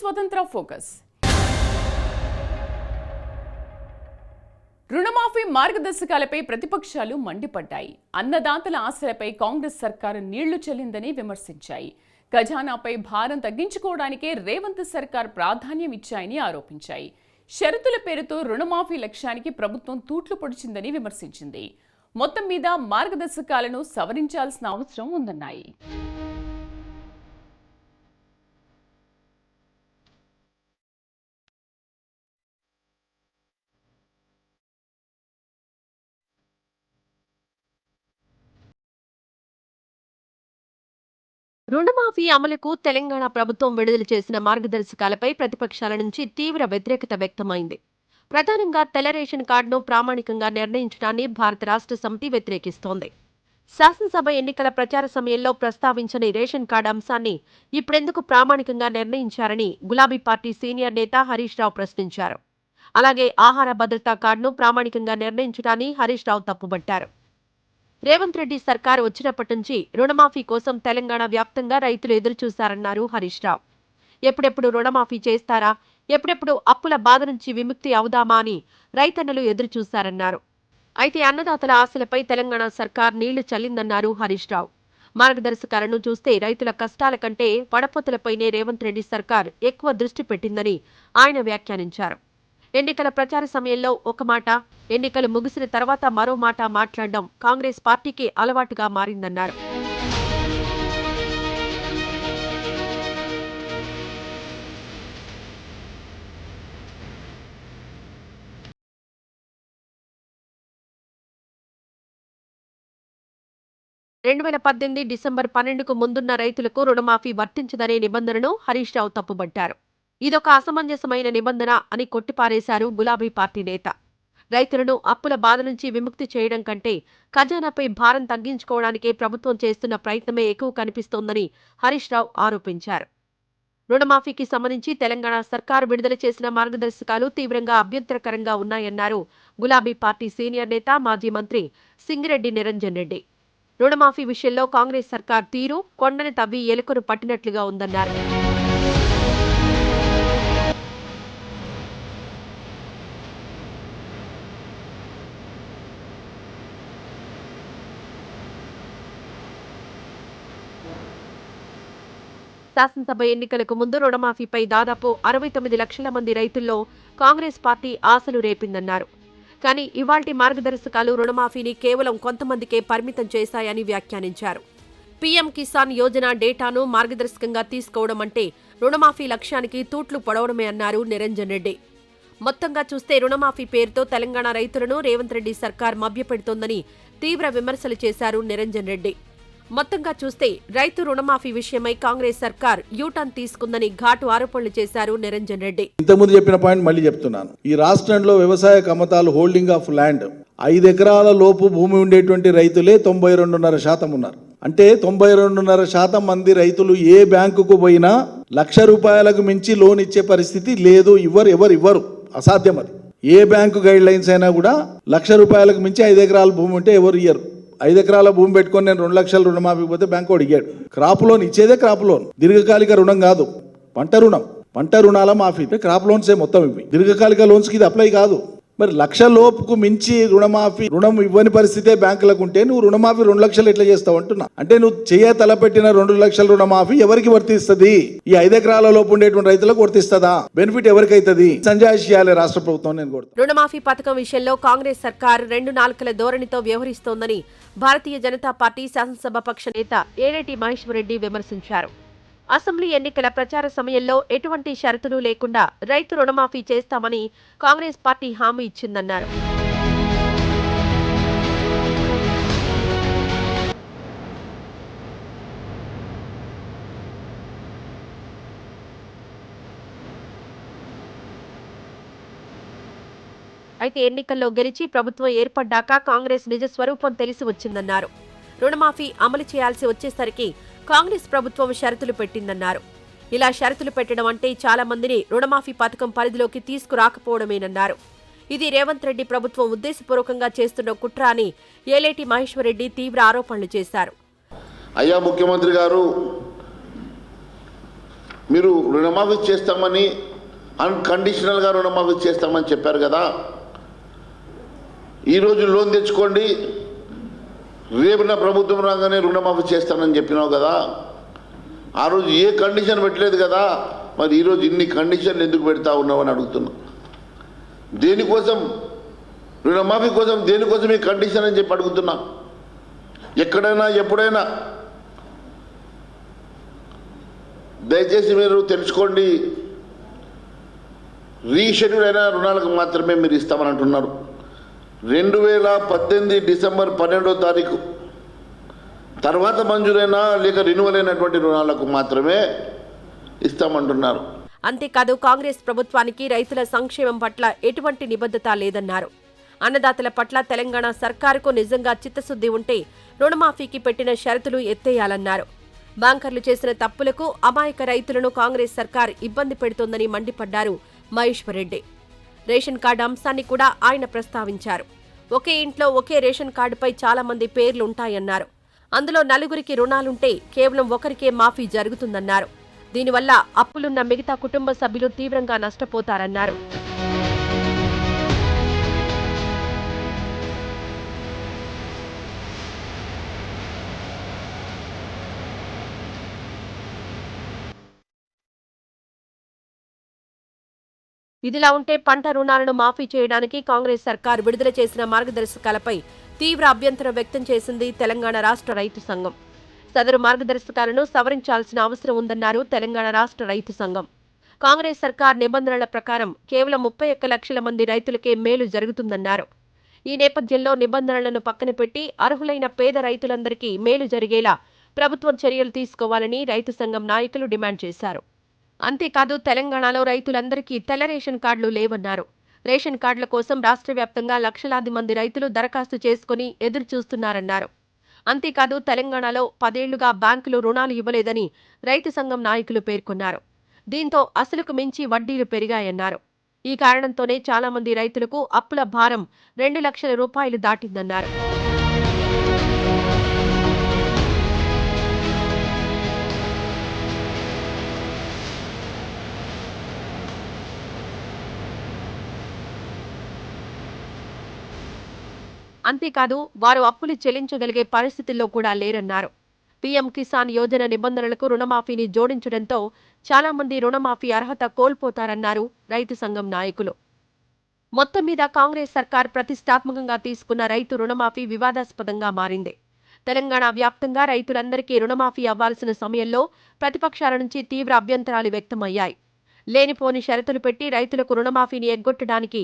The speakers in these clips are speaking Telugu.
స్వతంత్ర ఫోకస్. రుణమాఫీ మార్గదర్శకాలపై ప్రతిపక్షాలు మండిపడ్డాయి. అన్నదాతల ఆశలపై కాంగ్రెస్ సర్కారు నీళ్లు చెల్లిందని విమర్శించాయి. ఖజానాపై భారం తగ్గించుకోవడానికే రేవంత్ సర్కార్ ప్రాధాన్యం ఇచ్చాయని ఆరోపించాయి. షరతుల పేరుతో రుణమాఫీ లక్ష్యానికి ప్రభుత్వం తూట్లు పొడిచిందని విమర్శించింది. మొత్తం మీద మార్గదర్శకాలను సవరించాల్సిన అవసరం ఉందన్నాయి. రుణమాఫీ అమలుకు తెలంగాణ ప్రభుత్వం విడుదల చేసిన మార్గదర్శకాలపై ప్రతిపక్షాల నుంచి తీవ్ర వ్యతిరేకత వ్యక్తమైంది. ప్రధానంగా తెల్ల రేషన్ కార్డును ప్రామాణికంగా నిర్ణయించడాన్ని భారత రాష్ట్ర సమితి వ్యతిరేకిస్తోంది. శాసనసభ ఎన్నికల ప్రచార సమయంలో ప్రస్తావించని రేషన్ కార్డు అంశాన్ని ఇప్పుడెందుకు ప్రామాణికంగా నిర్ణయించారని గులాబీ పార్టీ సీనియర్ నేత హరీష్ రావు ప్రశ్నించారు. అలాగే ఆహార భద్రతా కార్డును ప్రామాణికంగా నిర్ణయించడాన్ని హరీష్ రావు తప్పుబట్టారు. రేవంత్ రెడ్డి సర్కారు వచ్చినప్పటి నుంచి రుణమాఫీ కోసం తెలంగాణ వ్యాప్తంగా రైతులు ఎదురుచూశారన్నారు హరీష్ రావు. ఎప్పుడెప్పుడు రుణమాఫీ చేస్తారా, ఎప్పుడెప్పుడు అప్పుల బాధ నుంచి విముక్తి అవుదామా అని రైతన్నలు ఎదురుచూశారన్నారు. అయితే అన్నదాతల ఆశలపై తెలంగాణ సర్కార్ నీళ్లు చల్లిందన్నారు హరీష్ రావు. మార్గదర్శకాలను చూస్తే రైతుల కష్టాల కంటే వడపోతలపైనే రేవంత్ రెడ్డి సర్కార్ ఎక్కువ దృష్టి పెట్టిందని ఆయన వ్యాఖ్యానించారు. ఎన్నికల ప్రచార సమయంలో ఒక మాట, ఎన్నికలు ముగిసిన తర్వాత మరో మాట మాట్లాడడం కాంగ్రెస్ పార్టీకి అలవాటుగా మారిందన్నారు. డిసెంబర్ 12కు ముందున్న రైతులకు రుణమాఫీ వర్తించదనే నిబంధనను హరీష్ రావు తప్పుబట్టారు. ఇదొక అసమంజసమైన నిబంధన అని కొట్టిపారేశారు గులాబీ పార్టీ నేత. రైతులను అప్పుల బాధ నుంచి విముక్తి చేయడం కంటే ఖజానాపై భారం తగ్గించుకోవడానికే ప్రభుత్వం చేస్తున్న ప్రయత్నమే ఎక్కువ కనిపిస్తోందని హరీష్ రావు ఆరోపించారు. రుణమాఫీకి సంబంధించి తెలంగాణ సర్కారు విడుదల చేసిన మార్గదర్శకాలు తీవ్రంగా అభ్యంతరకరంగా ఉన్నాయన్నారు గులాబీ పార్టీ సీనియర్ నేత మాజీ మంత్రి సింగిరెడ్డి నిరంజన్ రెడ్డి. రుణమాఫీ విషయంలో కాంగ్రెస్ సర్కార్ తీరు కొండను తవ్వి ఎలుకను పట్టినట్లుగా ఉందన్నారు. శాసనసభ ఎన్నికలకు ముందు రుణమాఫీపై దాదాపు 69 లక్షల మంది రైతుల్లో కాంగ్రెస్ పార్టీ ఆశలు రేపిందన్నారు. కానీ ఇవాల్టి మార్గదర్శకాలు రుణమాఫీని కేవలం కొంతమందికే పరిమితం చేశాయని వ్యాఖ్యానించారు. పీఎం కిసాన్ యోజన డేటాను మార్గదర్శకంగా తీసుకోవడం అంటే రుణమాఫీ లక్ష్యానికి తూట్లు పొడవడమే అన్నారు నిరంజన్ రెడ్డి. మొత్తంగా చూస్తే రుణమాఫీ పేరుతో తెలంగాణ రైతులను రేవంత్ రెడ్డి సర్కార్ మభ్యపెడుతోందని తీవ్ర విమర్శలు చేశారు నిరంజన్ రెడ్డి. మొత్తంగా చూస్తే రైతు రుణమాఫీ విషయమై కాంగ్రెస్ సర్కార్ యూటర్న్ తీసుకుందని ఘాటు ఆరోపణలు చేశారు నిరంజన్ రెడ్డి. ఇంతకుముందు చెప్పిన పాయింట్ మళ్ళీ చెప్తున్నాను. ఈ రాష్ట్రంలో వ్యవసాయ కమతాలు హోల్డింగ్ ఆఫ్ ల్యాండ్ 5 ఎకరాల లోపు భూమి ఉండేటువంటి రైతులే 92.5% ఉన్నారు. అంటే 92.5% మంది రైతులు ఏ బ్యాంకుకు పోయినా ₹1,00,000 మించి లోన్ ఇచ్చే పరిస్థితి లేదు. ఎవరు అసాధ్యం. అది ఏ బ్యాంకు గైడ్ లైన్స్ అయినా కూడా ₹1,00,000 మించి 5 ఎకరాల భూమి ఉంటే ఎవరు ఇయ్యరు. 5 ఎకరాల భూమి పెట్టుకొని నేను 2 లక్షల రుణమాఫీ పోతే బ్యాంకు అడిగాడు. క్రాప్ లోన్ ఇచ్చేదే క్రాప్ లోన్, దీర్ఘకాలిక రుణం కాదు. పంట రుణాల మాఫీ క్రాప్ లోన్సే మొత్తం ఇవి. దీర్ఘకాలిక లోన్స్కి ఇది అప్లై కాదు. మరి 1,00,000 లోపుకు మించి రుణం ఇవ్వని పరిస్థితే బ్యాంకులకు ఉంటే నువ్వు రుణమాఫీ 2 లక్షలు ఎట్లా చేస్తావు అంటున్నా. అంటే నువ్వు తలపెట్టిన 2 లక్షల రుణమాఫీ ఎవరికి వర్తిస్తుంది? ఈ 5 ఎకరాల లోపు ఉండేటువంటి రైతులకు వర్తిస్తుందా? బెనిఫిట్ ఎవరికైతుంది? సంజాయిషి చేయాలి రాష్ట్ర ప్రభుత్వం. నేను కోరుతాను. రుణమాఫీ పథకం విషయంలో కాంగ్రెస్ సర్కార్ 2 నాలుకల ధోరణితో వ్యవహరిస్తోందని భారతీయ జనతా పార్టీ శాసనసభ పక్ష నేత ఏలేటి మహేశ్వర్ రెడ్డి విమర్శించారు. అసెంబ్లీ ఎన్నికల ప్రచార సమయంలో ఎటువంటి షరతులు లేకుండా రైతు రుణమాఫీ చేస్తామని కాంగ్రెస్ పార్టీ హామీ ఇచ్చిందన్నారు. అయితే ఎన్నికల్లో గెలిచి ప్రభుత్వం ఏర్పడ్డాక కాంగ్రెస్ నిజ స్వరూపం తెలిసి వచ్చిందన్నారు. రుణమాఫీ అమలు చేయాల్సి వచ్చేసరికి కాంగ్రెస్ ప్రభుత్వం షరతులు పెట్టిందన్నారు. ఇలా షరతులు పెట్టడం అంటే చాలా మందిని రుణమాఫీ పథకం పరిధిలోకి తీసుకురాకపోవడమేనన్నారు. ఇది రేవంత్ రెడ్డి ప్రభుత్వం ఉద్దేశపూర్వకంగా చేస్తున్న కుట్ర అని ఏలేటి మహేశ్వర్ రెడ్డి తీవ్ర ఆరోపణలు చేశారు. అయ్యా ముఖ్యమంత్రి గారు, మీరు రుణమాఫీ చేస్తామని అన్కండిషనల్గా రుణమాఫీ చేస్తామని చెప్పారు కదా. ఈరోజు లోన్ తెచ్చుకోండి, రేపు నా ప్రభుత్వం రాగానే రుణమాఫీ చేస్తానని చెప్పినావు కదా. ఆ రోజు ఏ కండిషన్ పెట్టలేదు కదా. మరి ఈరోజు ఇన్ని కండిషన్లు ఎందుకు పెడతా ఉన్నావు అని అడుగుతున్నా. దేనికోసం రుణమాఫీ కోసం, దేనికోసం ఈ కండిషన్ అని చెప్పి అడుగుతున్నా. ఎక్కడైనా ఎప్పుడైనా దయచేసి మీరు తెలుసుకోండి, రీషెడ్యూల్ అయిన రుణాలకు మాత్రమే మీరు ఇస్తామని అంటున్నారు. 2018 డిసెంబర్ 12వ తారీఖు తర్వాత మంజూరైన లేక రెన్యువల్ అయినటువంటి రుణాలకు మాత్రమే ఇస్తామంటున్నారు. అంతేకాదు కాంగ్రెస్ ప్రభుత్వానికి రైతుల సంక్షేమం పట్ల ఎటువంటి నిబద్ధత లేదన్నారు. అన్నదాతల పట్ల తెలంగాణ సర్కారుకు నిజంగా చిత్తశుద్ధి ఉంటే రుణమాఫీకి పెట్టిన షరతులు ఎత్తేయాలన్నారు. బ్యాంకర్లు చేసిన తప్పులకు అమాయక రైతులను కాంగ్రెస్ సర్కార్ ఇబ్బంది పెడుతోందని మండిపడ్డారు మహేశ్వర్ రెడ్డి. రేషన్ కార్డు అంశాన్ని కూడా ఆయన ప్రస్తావించారు. ఒకే ఇంట్లో ఒకే రేషన్ కార్డుపై చాలా మంది పేర్లుంటాయన్నారు. అందులో 4గురికి రుణాలుంటే కేవలం ఒకరికే మాఫీ జరుగుతుందన్నారు. దీనివల్ల అప్పులున్న మిగతా కుటుంబ సభ్యులు తీవ్రంగా నష్టపోతారన్నారు. ఇదిలా ఉంటే పంట రుణాలను మాఫీ చేయడానికి కాంగ్రెస్ సర్కార్ విడుదల చేసిన మార్గదర్శకాలపై తీవ్ర అభ్యంతరం వ్యక్తం చేసింది తెలంగాణ రాష్ట్ర రైతు సంఘం. సదరు మార్గదర్శకాలను సవరించాల్సిన అవసరం ఉందన్నారు తెలంగాణ రాష్ట్ర రైతు సంఘం. కాంగ్రెస్ సర్కార్ నిబంధనల ప్రకారం కేవలం 31 లక్షల మంది రైతులకే మేలు జరుగుతుందన్నారు. ఈ నేపథ్యంలో నిబంధనలను పక్కన పెట్టి అర్హులైన పేద రైతులందరికీ మేలు జరిగేలా ప్రభుత్వం చర్యలు తీసుకోవాలని రైతు సంఘం నాయకులు డిమాండ్ చేశారు. అంతేకాదు తెలంగాణలో రైతులందరికీ తెల్ల రేషన్ కార్డులు లేవన్నారు. రేషన్ కార్డుల కోసం రాష్ట్ర వ్యాప్తంగా లక్షలాది మంది రైతులు దరఖాస్తు చేసుకుని ఎదురు చూస్తున్నారన్నారు. అంతేకాదు తెలంగాణలో 10 ఏళ్లుగా బ్యాంకులు రుణాలు ఇవ్వలేదని రైతు సంఘం నాయకులు పేర్కొన్నారు. దీంతో అసలుకు మించి వడ్డీలు పెరిగాయన్నారు. ఈ కారణంతోనే చాలా మంది రైతులకు అప్పుల భారం 2 లక్షల రూపాయలు దాటిందన్నారు. అంతేకాదు వారు అప్పులు చెల్లించగలిగే పరిస్థితుల్లో కూడా లేరన్నారు. పీఎం కిసాన్ యోజన నిబంధనలకు రుణమాఫీని జోడించడంతో చాలా మంది రుణమాఫీ అర్హత కోల్పోతారన్నారు రైతు సంఘం నాయకులు. మొత్తం మీద కాంగ్రెస్ సర్కార్ ప్రతిష్టాత్మకంగా తీసుకున్న రైతు రుణమాఫీ వివాదాస్పదంగా మారింది. తెలంగాణ వ్యాప్తంగా రైతులందరికీ రుణమాఫీ అవ్వాల్సిన సమయంలో ప్రతిపక్షాల నుంచి తీవ్ర అభ్యంతరాలు వ్యక్తమయ్యాయి. లేనిపోని షరతులు పెట్టి రైతులకు రుణమాఫీని ఎగ్గొట్టడానికి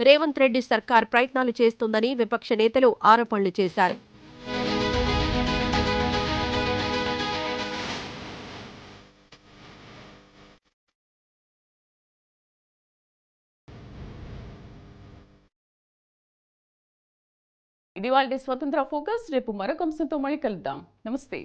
రేవంత్ రెడ్డి సర్కార్ ప్రయత్నాలు చేస్తోందని విపక్ష నేతలు ఆరోపణలు చేశారు. ఇది వాళ్ళ స్వతంత్ర ఫోకస్. రేపు మరొక అంశంతో మళ్ళీ కలుద్దాం. నమస్తే.